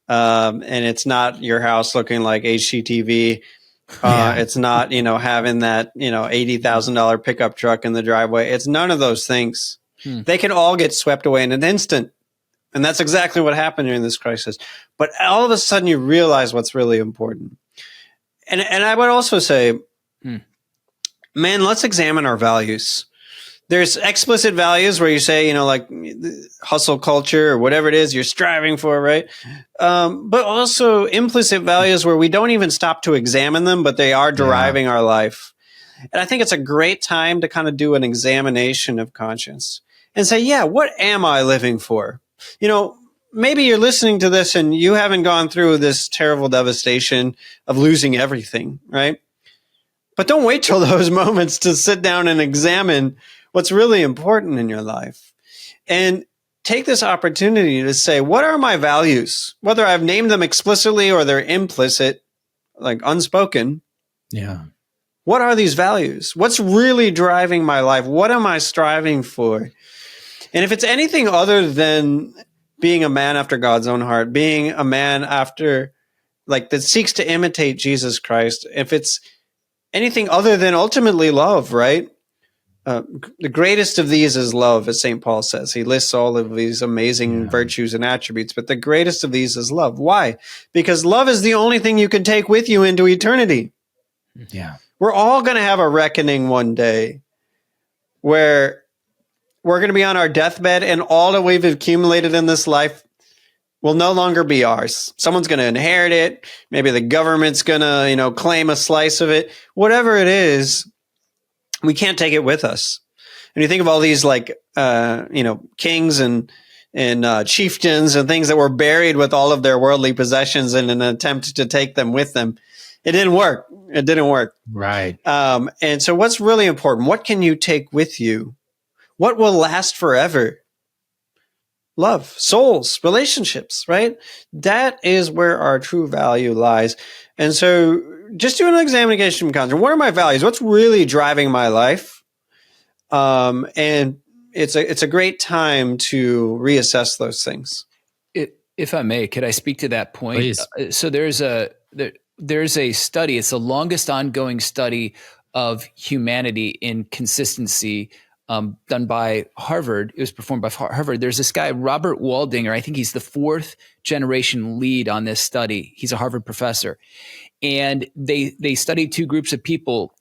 Speaker 1: And it's not your house looking like HGTV. It's not, having that, $80,000 pickup truck in the driveway. It's none of those things. They can all get swept away in an instant. And that's exactly what happened during this crisis. But all of a sudden you realize what's really important. And I would also say, man, let's examine our values. There's explicit values where you say, like hustle culture or whatever it is you're striving for, right? But also implicit values where we don't even stop to examine them, but they are driving our life. And I think it's a great time to kind of do an examination of conscience and say, what am I living for? Maybe you're listening to this and you haven't gone through this terrible devastation of losing everything, right? But don't wait till those moments to sit down and examine what's really important in your life. And take this opportunity to say, what are my values? Whether I've named them explicitly or they're implicit, like unspoken.
Speaker 2: Yeah.
Speaker 1: What are these values? What's really driving my life? What am I striving for? And if it's anything other than being a man after God's own heart, being a man after, that seeks to imitate Jesus Christ, if it's anything other than ultimately love, right? The greatest of these is love, as St. Paul says. He lists all of these amazing virtues and attributes, but the greatest of these is love. Why? Because love is the only thing you can take with you into eternity.
Speaker 2: Yeah.
Speaker 1: We're all going to have a reckoning one day where we're going to be on our deathbed and all that we've accumulated in this life will no longer be ours. Someone's going to inherit it. Maybe the government's going to, claim a slice of it. Whatever it is, we can't take it with us. And you think of all these kings and chieftains and things that were buried with all of their worldly possessions in an attempt to take them with them. It didn't work.
Speaker 2: Right.
Speaker 1: And so what's really important? What can you take with you? What will last forever? Love, souls, relationships, right? That is where our true value lies. And so just do an examination of conscience. What are my values? What's really driving my life? And it's a great time to reassess those things.
Speaker 3: If I may, could I speak to that point?
Speaker 2: Please.
Speaker 3: So there's a study. It's the longest ongoing study of humanity in consistency done by Harvard. It was performed by Harvard. There's this guy, Robert Waldinger. I think he's the 4th generation lead on this study. He's a Harvard professor. And they studied 2 groups of people,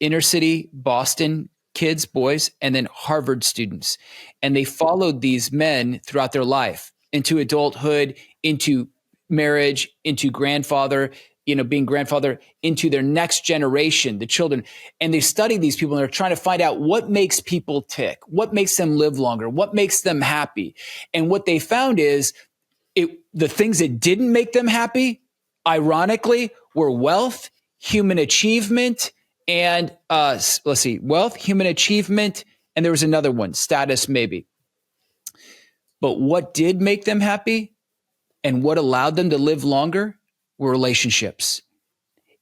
Speaker 3: inner city Boston kids, boys, and then Harvard students. And they followed these men throughout their life into adulthood, into marriage, into being grandfather, into their next generation, the children. And they study these people and they're trying to find out what makes people tick, what makes them live longer, what makes them happy. And what they found is the things that didn't make them happy, ironically, were wealth, human achievement, and wealth, human achievement, and there was another one, status maybe. But what did make them happy and what allowed them to live longer were relationships.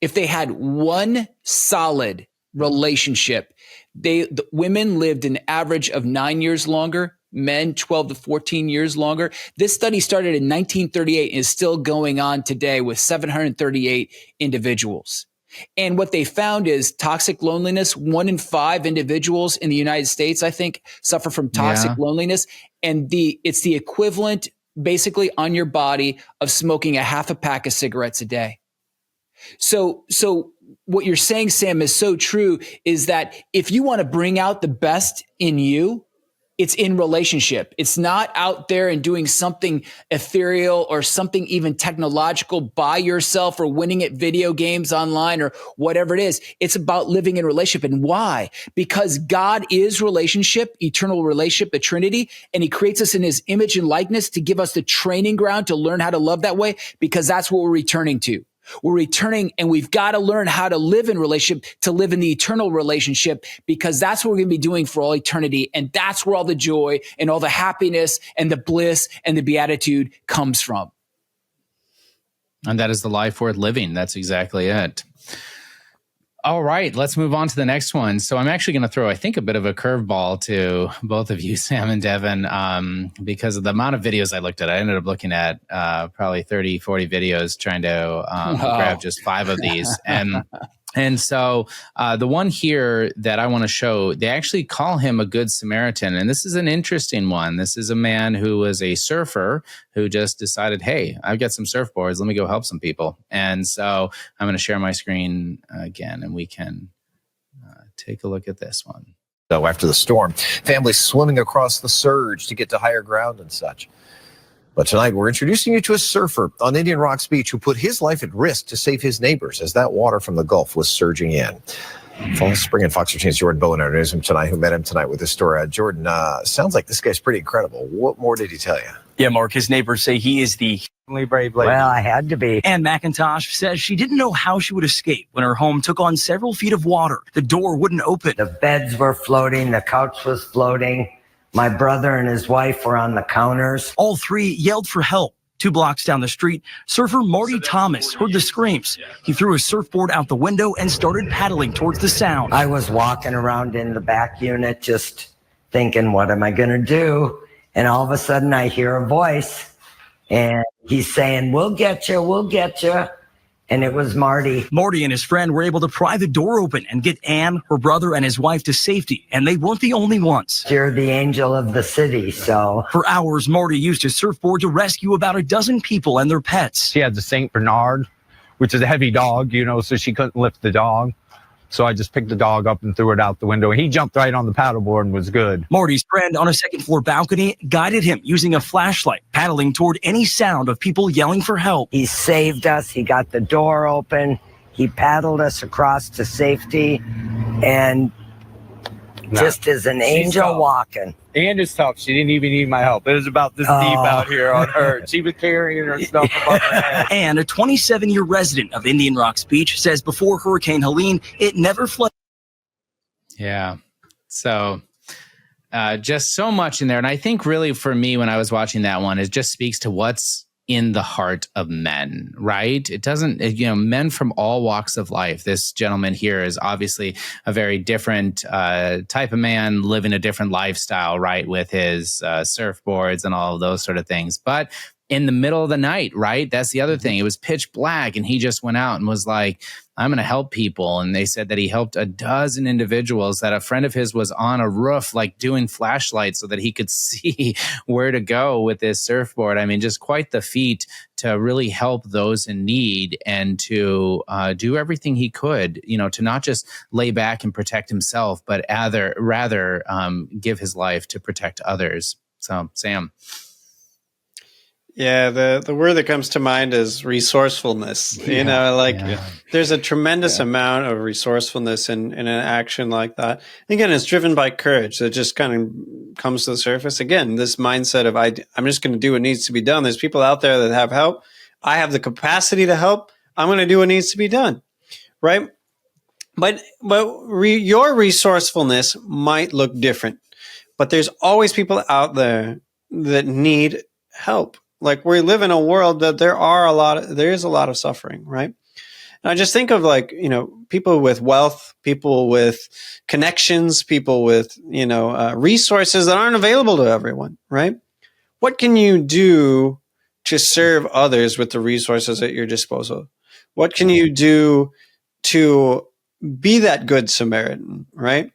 Speaker 3: If they had one solid relationship, the women lived an average of 9 years longer, men 12 to 14 years longer. This study started in 1938 and is still going on today with 738 individuals. And what they found is toxic loneliness. 1 in 5 individuals in the United States, I think, suffer from toxic loneliness. And it's the equivalent basically on your body of smoking a half a pack of cigarettes a day. So what you're saying, Sam, is so true, is that if you want to bring out the best in you, it's in relationship. It's not out there and doing something ethereal or something even technological by yourself or winning at video games online or whatever it is. It's about living in relationship. And why? Because God is relationship, eternal relationship, the Trinity, and he creates us in his image and likeness to give us the training ground to learn how to love that way, because that's what we're returning to. We're returning, and we've got to learn how to live in relationship, to live in the eternal relationship, because that's what we're going to be doing for all eternity. And that's where all the joy and all the happiness and the bliss and the beatitude comes from.
Speaker 2: And that is the life worth living. That's exactly it. All right, let's move on to the next one. So I'm actually going to throw, I think, a bit of a curveball to both of you, Sam and Devin, because of the amount of videos I looked at. I ended up looking at probably 30, 40 videos trying to grab just 5 of these. And so the one here that I want to show, they actually call him a good Samaritan. And this is an interesting one. This is a man who was a surfer who just decided, hey, I've got some surfboards. Let me go help some people. And so I'm going to share my screen again, and we can take a look at this one.
Speaker 12: So after the storm, families swimming across the surge to get to higher ground and such. But tonight, we're introducing you to a surfer on Indian Rocks Beach who put his life at risk to save his neighbors as that water from the Gulf was surging in. Fall Spring and Fox 13's Jordan Bowen, our newsroom tonight, who met him tonight with this story. Jordan, sounds like this guy's pretty incredible. What more did he tell you?
Speaker 13: Yeah, Mark, his neighbors say he is the brave lady.
Speaker 14: Well, I had to be.
Speaker 13: Ann McIntosh says she didn't know how she would escape when her home took on several feet of water. The door wouldn't open.
Speaker 14: The beds were floating. The couch was floating. My brother and his wife were on the counters.
Speaker 13: All 3 yelled for help. 2 blocks down the street, surfer Marty Thomas heard the screams. He threw his surfboard out the window and started paddling towards the sound.
Speaker 14: I was walking around in the back unit just thinking, what am I going to do? And all of a sudden I hear a voice and he's saying, we'll get you, we'll get you. And it was Marty.
Speaker 13: Marty and his friend were able to pry the door open and get Ann, her brother, and his wife to safety. And they weren't the only ones.
Speaker 14: You're the angel of the city, so.
Speaker 13: For hours, Marty used his surfboard to rescue about a dozen people and their pets.
Speaker 15: She had the St. Bernard, which is a heavy dog, so she couldn't lift the dog. So I just picked the dog up and threw it out the window. He jumped right on the paddleboard and was good.
Speaker 13: Marty's friend on a second-floor balcony guided him using a flashlight, paddling toward any sound of people yelling for help.
Speaker 14: He saved us. He got the door open. He paddled us across to safety. And just as an angel walking.
Speaker 15: And it's tough. She didn't even need my help. It was about this deep out here on her. She was carrying her stuff above her head.
Speaker 13: And a 27-year resident of Indian Rocks Beach says before Hurricane Helene, it never flooded.
Speaker 2: Yeah. So just so much in there. And I think really for me, when I was watching that one, it just speaks to what's in the heart of men, right? It doesn't, men from all walks of life. This gentleman here is obviously a very different type of man, living a different lifestyle, right? With his surfboards and all of those sort of things. But in the middle of the night, right? That's the other thing. It was pitch black and he just went out and was like, I'm going to help people. And they said that he helped a dozen individuals, that a friend of his was on a roof, like doing flashlights so that he could see where to go with his surfboard. I mean, just quite the feat to really help those in need and to do everything he could, to not just lay back and protect himself, but rather give his life to protect others. So, Sam.
Speaker 1: Yeah, the word that comes to mind is resourcefulness. There's a tremendous amount of resourcefulness in an action like that. Again, it's driven by courage. That just kind of comes to the surface. Again, this mindset of I'm just going to do what needs to be done. There's people out there that have help. I have the capacity to help. I'm going to do what needs to be done, right? But your resourcefulness might look different. But there's always people out there that need help. Like, we live in a world that there is a lot of suffering, right? And I just think of people with wealth, people with connections, people with, resources that aren't available to everyone, right? What can you do to serve others with the resources at your disposal? What can you do to be that good Samaritan, right?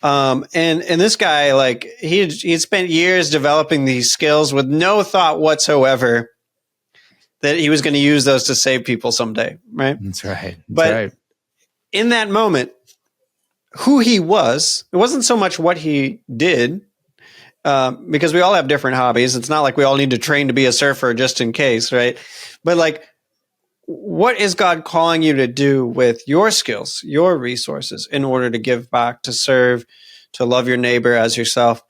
Speaker 1: And this guy, he had spent years developing these skills with no thought whatsoever that he was going to use those to save people someday, right?
Speaker 2: That's right.
Speaker 1: But in that moment, who he was, it wasn't so much what he did, because we all have different hobbies. It's not like we all need to train to be a surfer just in case, right? But what is God calling you to do with your skills, your resources, in order to give back, to serve, to love your neighbor as yourself?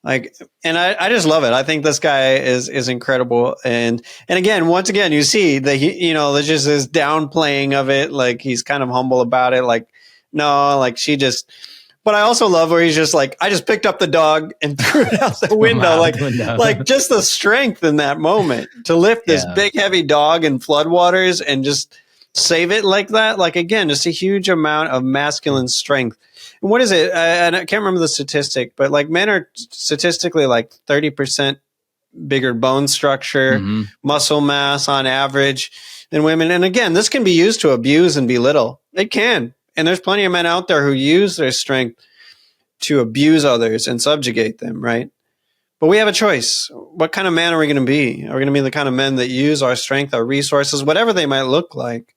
Speaker 1: And I just love it. I think this guy is incredible. And again, once again, you see that there's just this downplaying of it. Like, he's kind of humble about it. But I also love where he's just like, I just picked up the dog and threw it out the window. Just the strength in that moment to lift this big, heavy dog in floodwaters and just save it like that. Like, again, just a huge amount of masculine strength. And what is it? And I can't remember the statistic, but like men are statistically like 30% bigger bone structure, muscle mass on average than women. And again, this can be used to abuse and belittle. It can. And there's plenty of men out there who use their strength to abuse others and subjugate them, right? But we have a choice. What kind of man are we going to be? Are we going to be the kind of men that use our strength, our resources, whatever they might look like,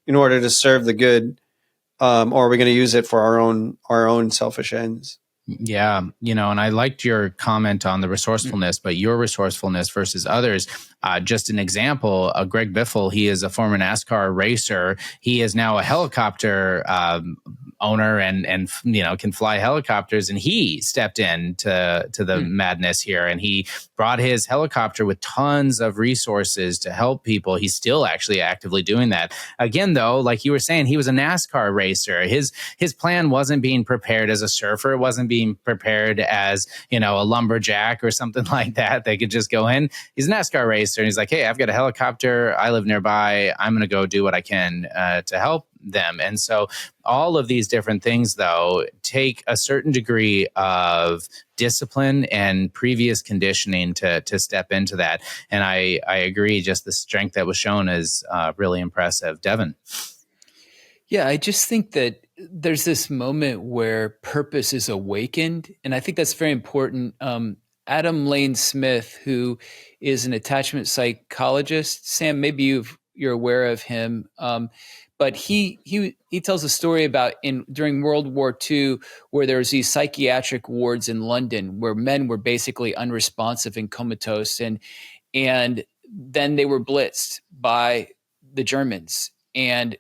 Speaker 1: in order to serve the good? Or are we going to use it for our own selfish ends?
Speaker 2: Yeah, and I liked your comment on the resourcefulness, but your resourcefulness versus others. Just an example, Greg Biffle, he is a former NASCAR racer. He is now a helicopter owner and can fly helicopters, and he stepped in to the madness here, and he brought his helicopter with tons of resources to help people. He's still actually actively doing that. Again, though, like you were saying, he was a NASCAR racer. His plan wasn't being prepared as a surfer. It wasn't being prepared as, a lumberjack or something like that. They could just go in. He's a NASCAR racer, and he's like, hey, I've got a helicopter. I live nearby. I'm going to go do what I can to help them. And so all of these different things, though, take a certain degree of discipline and previous conditioning to step into that. And I agree, just the strength that was shown is really impressive. Devin.
Speaker 3: Yeah, I just think that there's this moment where purpose is awakened. And I think that's very important. Adam Lane Smith, who is an attachment psychologist, Sam, maybe you're aware of him. But he tells a story about during World War II, where there was these psychiatric wards in London where men were basically unresponsive and comatose, and then they were blitzed by the Germans, and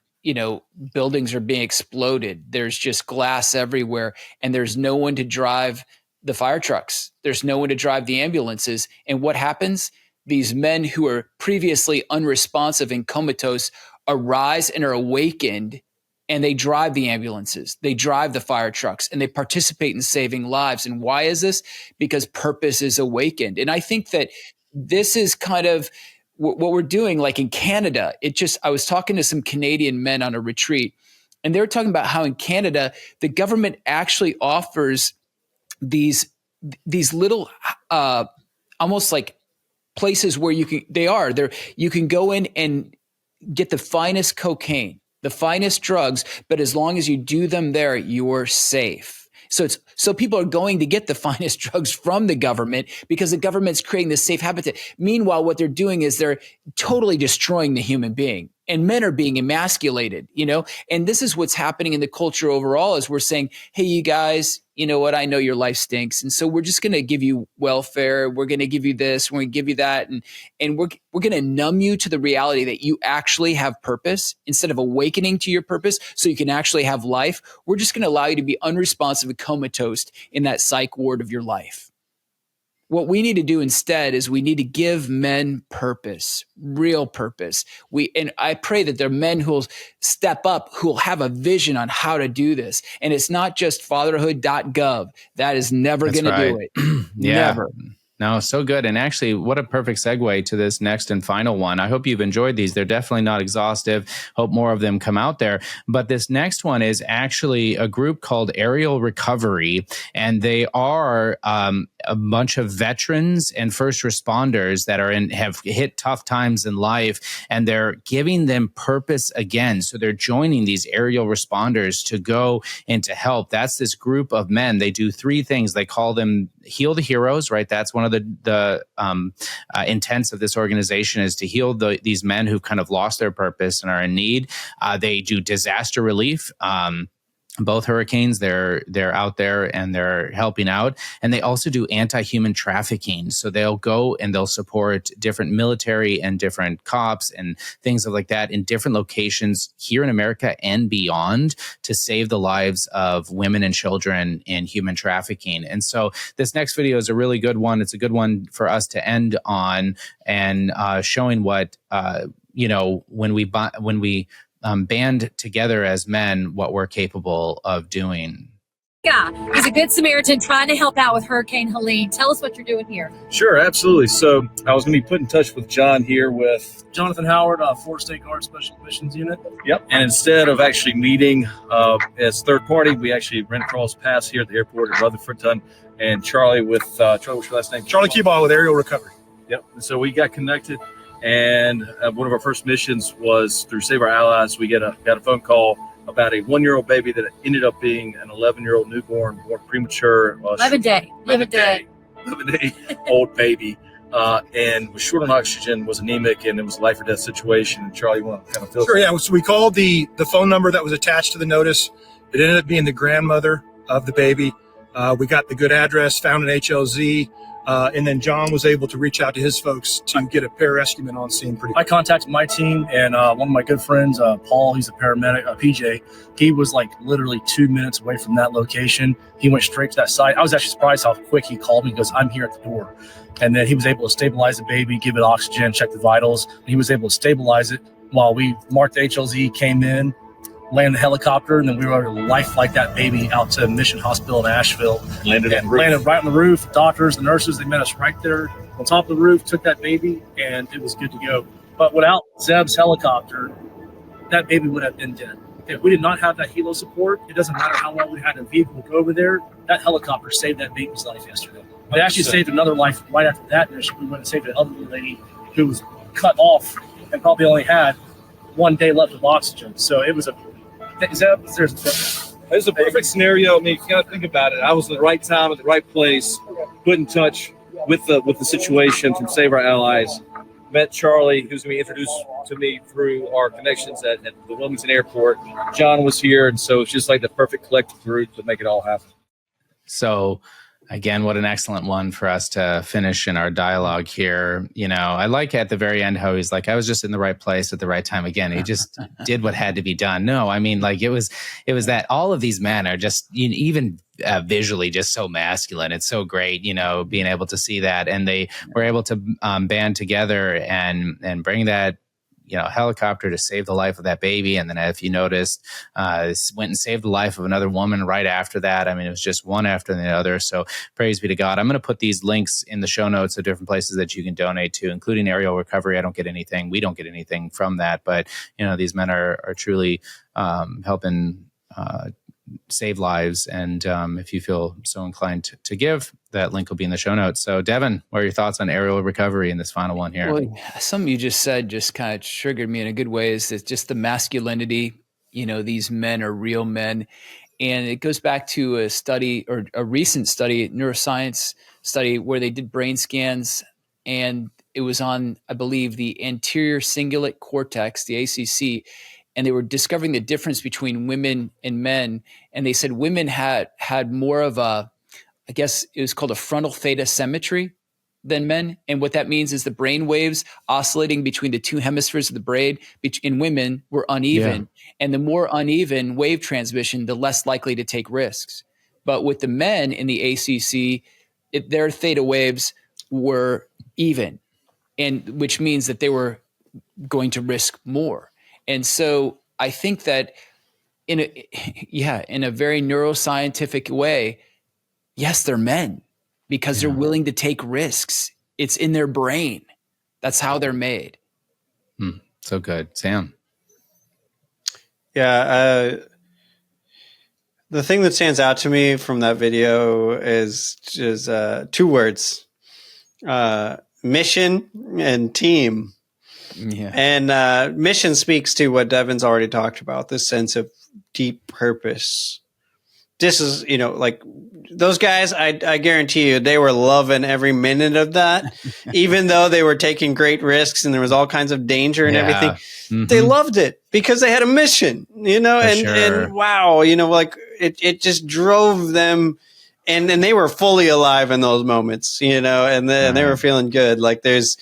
Speaker 3: buildings are being exploded. There's just glass everywhere, and there's no one to drive the fire trucks. There's no one to drive the ambulances. And what happens? These men who are previously unresponsive and comatose arise and are awakened, and they drive the ambulances, they drive the fire trucks, and they participate in saving lives. And why is this? Because purpose is awakened. And I think that this is kind of what we're doing. Like in Canada, I was talking to some Canadian men on a retreat, and they were talking about how in Canada, the government actually offers these little, almost like places where you can go in and get the finest cocaine, the finest drugs, but as long as you do them there, you're safe. So people are going to get the finest drugs from the government because the government's creating this safe habitat. Meanwhile, what they're doing is they're totally destroying the human being, and men are being emasculated, and this is what's happening in the culture overall. Is we're saying, hey, you guys, you know what? I know your life stinks, and so we're just going to give you welfare. We're going to give you this. We're going to give you that, and we're going to numb you to the reality that you actually have purpose instead of awakening to your purpose, so you can actually have life. We're just going to allow you to be unresponsive and comatose in that psych ward of your life. What we need to do instead is we need to give men purpose, real purpose. And I pray that there are men who will step up, who will have a vision on how to do this. And it's not just fatherhood.gov. That is never going to do it. Never.
Speaker 2: No, so good. And actually, what a perfect segue to this next and final one. I hope you've enjoyed these. They're definitely not exhaustive. Hope more of them come out there. But this next one is actually a group called Arieal Recovery. And they are a bunch of veterans and first responders that have hit tough times in life, and they're giving them purpose again. So they're joining these aerial responders to go and to help. That's this group of men. They do three things. They call them Heal the Heroes, right? That's one of the intents of this organization, is to heal these men who've kind of lost their purpose and are in need. They do disaster relief. Both hurricanes, they're out there and they're helping out. And they also do anti-human trafficking. So they'll go and they'll support different military and different cops and things like that in different locations here in America and beyond to save the lives of women and children in human trafficking. And so this next video is a really good one. It's a good one for us to end on, and showing what, when we band together as men, what we're capable of doing.
Speaker 16: Yeah, he's a good Samaritan trying to help out with Hurricane Helene. Tell us what you're doing here.
Speaker 17: Sure, absolutely. So I was going to be put in touch with John here with Jonathan Howard, Florida State Guard Special Missions Unit. Yep. And instead of actually meeting as third party, we actually ran across paths here at the airport at Rutherford and Charlie with Charlie, what's your last name?
Speaker 18: Charlie Keyball with Arieal Recovery.
Speaker 17: Yep. And so we got connected, and one of our first missions was through Save Our Allies. We got a phone call about a 1-year-old baby that ended up being an 11-year-old newborn, born premature.
Speaker 16: 11-day
Speaker 17: old baby, and was short on oxygen, was anemic, and it was a life or death situation. And Charlie, you want to kind of fill?
Speaker 18: Sure, yeah. So we called the phone number that was attached to the notice. It ended up being the grandmother of the baby. We got the good address, found an HLZ, and then John was able to reach out to his folks to get a pararescueman on scene pretty quick.
Speaker 17: I contacted my team, and one of my good friends, Paul, he's a paramedic, PJ, he was like literally 2 minutes away from that location. He went straight to that site. I was actually surprised how quick he called me. He goes, I'm here at the door. And then he was able to stabilize the baby, give it oxygen, check the vitals. And he was able to stabilize it while we marked the HLZ, came in, landed the helicopter, and then we were able to life-flight that baby out to Mission Hospital in Asheville. Landed right on the roof. Doctors, the nurses, they met us right there on top of the roof, took that baby, and it was good to go. But without Zeb's helicopter, that baby would have been dead. If we did not have that helo support, it doesn't matter how long we had a vehicle go over there, that helicopter saved that baby's life yesterday. It actually saved another life right after that mission. We went and saved an elderly lady who was cut off and probably only had 1 day left of oxygen. So it was It's a perfect scenario. I mean, if you got to think about it, I was at the right time at the right place, put in touch with the situation from Save Our Allies, met Charlie, who's going to be introduced to me through our connections at the Wilmington Airport. John was here, and so it's just like the perfect collective group to make it all happen.
Speaker 2: So, again, what an excellent one for us to finish in our dialogue here. You know, I like at the very end how he's like, I was just in the right place at the right time. Again, he just did what had to be done. No, I mean, like it was that all of these men are just even visually just so masculine. It's so great, you know, being able to see that. And they were able to band together and bring that, you know, helicopter to save the life of that baby. And then if you noticed, went and saved the life of another woman right after that. I mean, it was just one after the other. So praise be to God. I'm going to put these links in the show notes of different places that you can donate to, including Arieal Recovery. I don't get anything. We don't get anything from that. But, you know, these men are truly helping save lives. And if you feel so inclined to give, that link will be in the show notes. So Devin, what are your thoughts on Arieal Recovery in this final one here?
Speaker 3: Well, something you just said just kind of triggered me in a good way, is that just the masculinity, you know, these men are real men. And it goes back to a study, or a recent study, neuroscience study, where they did brain scans, and it was on, I believe, the anterior cingulate cortex, the ACC, and they were discovering the difference between women and men. And they said women had more of a, I guess it was called a frontal theta symmetry than men. And what that means is the brain waves oscillating between the two hemispheres of the brain in women were uneven. Yeah. And the more uneven wave transmission, the less likely to take risks. But with the men in the ACC, their theta waves were even, and which means that they were going to risk more. And so I think that in a very neuroscientific way, yes, they're men because they're willing to take risks. It's in their brain. That's how they're made.
Speaker 2: So good. Sam.
Speaker 1: Yeah. The thing that stands out to me from that video is just 2 words, mission and team.
Speaker 3: Yeah.
Speaker 1: And mission speaks to what Devin's already talked about, this sense of deep purpose. This is, you know, like those guys, I guarantee you, they were loving every minute of that, even though they were taking great risks and there was all kinds of danger and everything. Mm-hmm. They loved it because they had a mission, you know, and wow, you know, like it just drove them. And they were fully alive in those moments, you know, and they were feeling good. Like there's,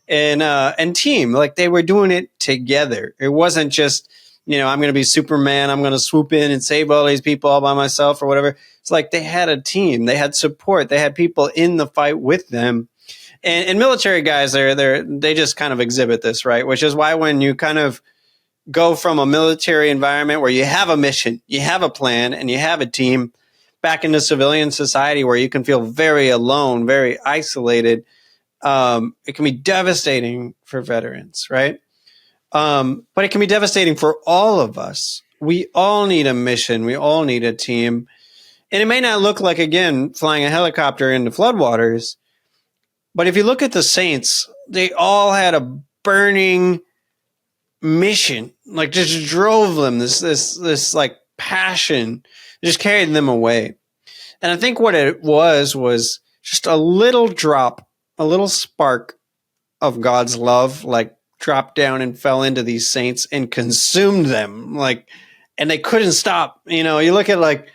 Speaker 1: and team, like they were doing it together. It wasn't just, you know, I'm going to be Superman, I'm going to swoop in and save all these people all by myself or whatever. It's like they had a team, they had support, they had people in the fight with them. And military guys, they just kind of exhibit this, right? Which is why when you kind of go from a military environment where you have a mission, you have a plan, and you have a team, back into civilian society where you can feel very alone, very isolated. It can be devastating for veterans, right? But it can be devastating for all of us. We all need a mission. We all need a team. And it may not look like, again, flying a helicopter into floodwaters. But if you look at the saints, they all had a burning mission, like just drove them, this like passion, just carried them away. And I think what it was just a little drop, a little spark of God's love, like dropped down and fell into these saints and consumed them, like, and they couldn't stop. You know, you look at like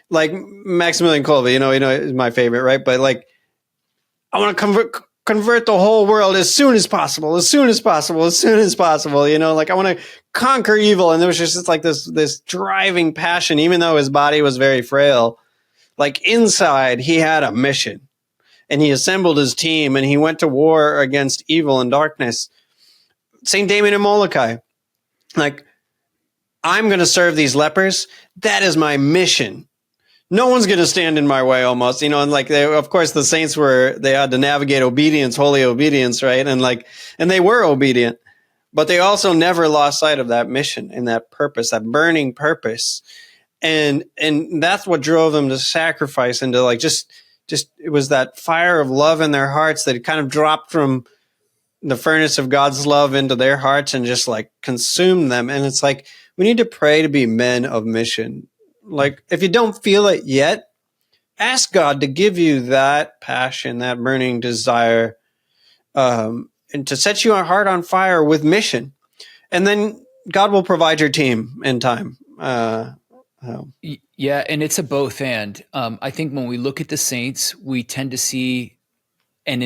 Speaker 1: Maximilian Kolbe, you know, is my favorite, right? But like, I want to convert the whole world as soon as possible, you know, like I want to conquer evil. And there was just like this driving passion, even though his body was very frail. Like inside, he had a mission, and he assembled his team, and he went to war against evil and darkness. St. Damien and Molokai, like, I'm going to serve these lepers. That is my mission. No one's going to stand in my way, almost, you know. And like, of course, the saints they had to navigate obedience, holy obedience, right? And they were obedient, but they also never lost sight of that mission and that purpose, that burning purpose. And that's what drove them to sacrifice and to like, just it was that fire of love in their hearts that kind of dropped from the furnace of God's love into their hearts and just like consumed them. And it's like, we need to pray to be men of mission. Like, if you don't feel it yet, ask God to give you that passion, that burning desire, and to set your heart on fire with mission. And then God will provide your team in time.
Speaker 3: Yeah, and it's a both and. I think when we look at the saints, we tend to see an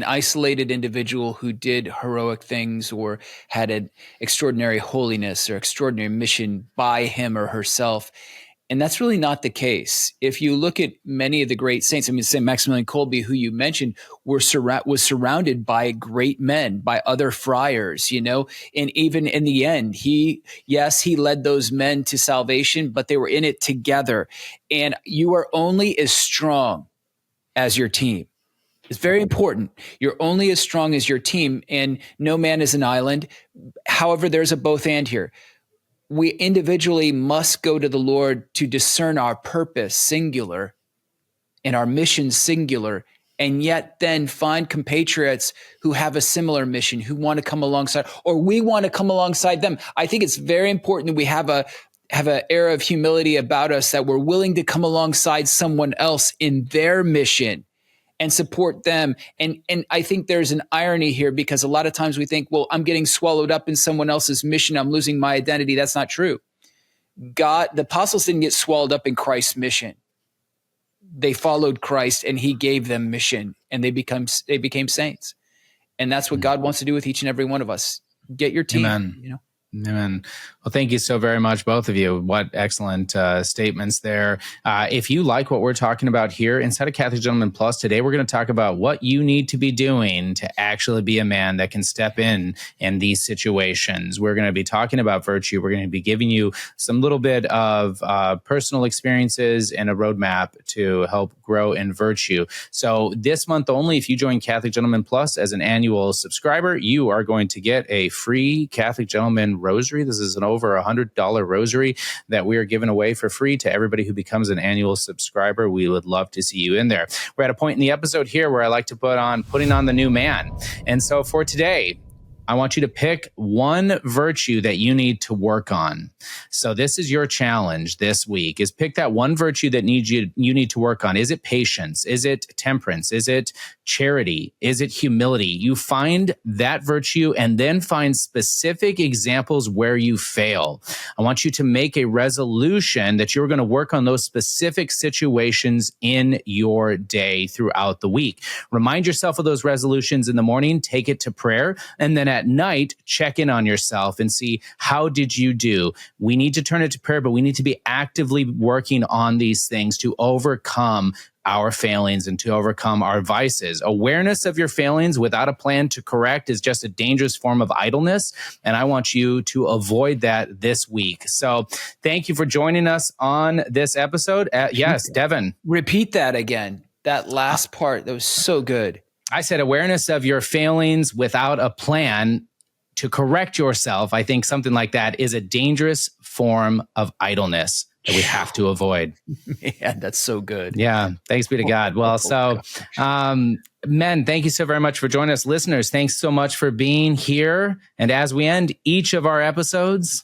Speaker 3: isolated individual who did heroic things or had an extraordinary holiness or extraordinary mission by him or herself. And that's really not the case. If you look at many of the great saints, I mean, St. Maximilian Kolbe, who you mentioned, was surrounded by great men, by other friars, you know, and even in the end, he led those men to salvation, but they were in it together. And you are only as strong as your team. It's very important. You're only as strong as your team, and no man is an island. However, there's a both and here. We individually must go to the Lord to discern our purpose, singular, and our mission, singular, and yet then find compatriots who have a similar mission, who want to come alongside, or we want to come alongside them. I think it's very important that we have an air of humility about us, that we're willing to come alongside someone else in their mission and support them. And I think there's an irony here, because a lot of times we think, well, I'm getting swallowed up in someone else's mission, I'm losing my identity. That's not true. The apostles didn't get swallowed up in Christ's mission. They followed Christ, and he gave them mission, and they became saints. And that's what God wants to do with each and every one of us. Get your team.
Speaker 2: Amen.
Speaker 3: You know?
Speaker 2: Amen. Well, thank you so very much, both of you. What excellent statements there. If you like what we're talking about here inside of Catholic Gentleman Plus, today we're going to talk about what you need to be doing to actually be a man that can step in these situations. We're going to be talking about virtue. We're going to be giving you some little bit of personal experiences and a roadmap to help grow in virtue. So this month only, if you join Catholic Gentleman Plus as an annual subscriber, you are going to get a free Catholic Gentleman Rosary. This is an over $100 rosary that we are giving away for free to everybody who becomes an annual subscriber. We would love to see you in there. We're at a point in the episode here where I like to putting on the new man. And so for today, I want you to pick one virtue that you need to work on. So this is your challenge this week, is pick that one virtue that you need to work on. Is it patience? Is it temperance? Is it charity? Is it humility? You find that virtue and then find specific examples where you fail. I want you to make a resolution that you're going to work on those specific situations in your day throughout the week. Remind yourself of those resolutions in the morning, take it to prayer, and then at night, check in on yourself and see, how did you do? We need to turn it to prayer, but we need to be actively working on these things to overcome our failings and to overcome our vices. Awareness of your failings without a plan to correct is just a dangerous form of idleness. And I want you to avoid that this week. So thank you for joining us on this episode. Yes, Devin.
Speaker 3: Repeat that again. That last part, that was so good.
Speaker 2: I said awareness of your failings without a plan to correct yourself. I think something like that is a dangerous form of idleness that we have to avoid.
Speaker 3: Man, that's so good.
Speaker 2: Yeah. Thanks be to God. Well, so men, thank you so very much for joining us. Listeners, thanks so much for being here. And as we end each of our episodes,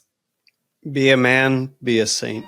Speaker 1: be a man, be a saint.